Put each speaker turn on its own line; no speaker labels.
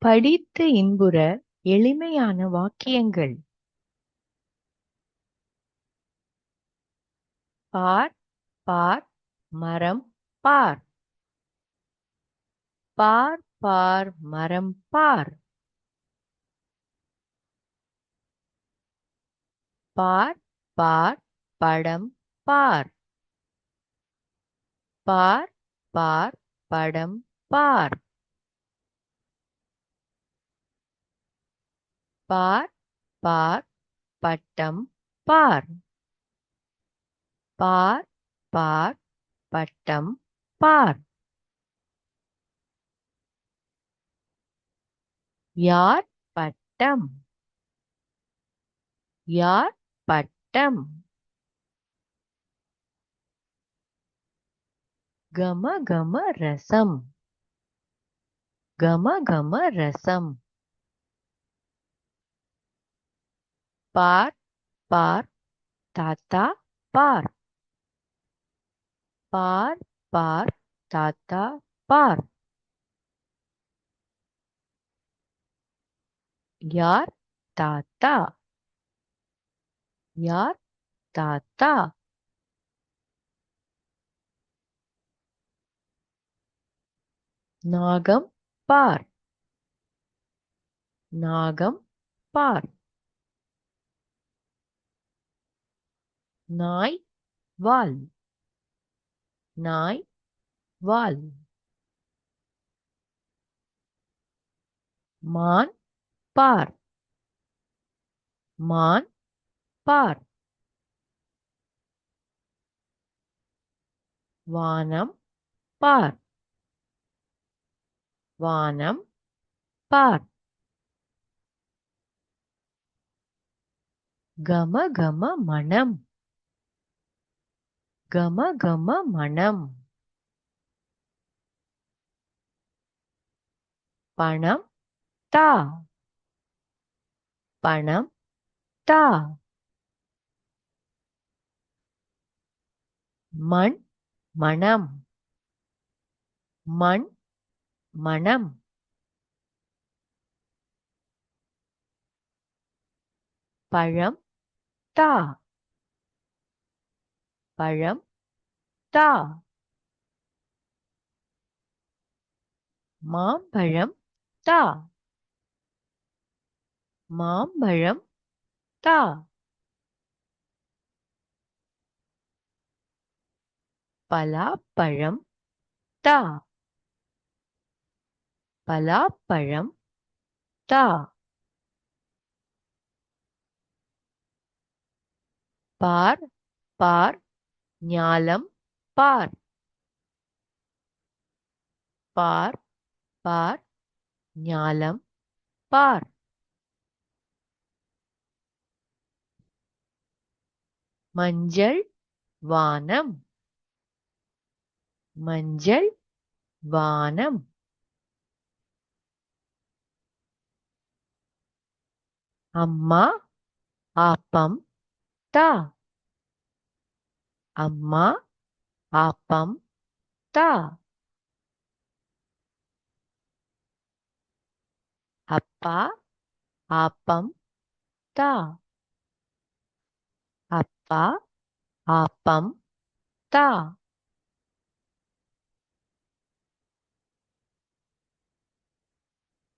படித்து இன்புற எளிமையான வாக்கியங்கள். பார் பார் மரம் பார். பார் பார் மரம் பார். பார் பார் படம் பார். பார் பார் படம் பார். பார் பார் பட்டம் பார். பார் பார் பட்டம் பார். யார் பட்டம்? யார் பட்டம்? கம கம ரசம். கம கம ரசம். பார் பார் தாத்தா பார். பார் பார் தாத்தா பார். யார் தாத்தா? யார் தாத்தா? நாகம் பார். நாகம் பார். நாய் வால். நாய் வால். மான் பார். மான் பார். வானம் பார். வானம் பார். கம கம மனம். கம கம மனம். பணம் தா. பணம் தா. மண் மணம். மண் மணம். பழம் தா. பழம் தா. மாம்பழம் தா. மாம்பழம் தா. பலாப்பழம் தா. பலாப்பழம் தா. பார் பார் ஞாலம் பார். பார் பார் ஞாலம் பார். மஞ்சள் வானம். மஞ்சள் வானம். அம்மா ஆப்பம் தா. அம்மா ஆப்பம் தா. அப்பா ஆப்பம் தா. அப்பா ஆப்பம் தா.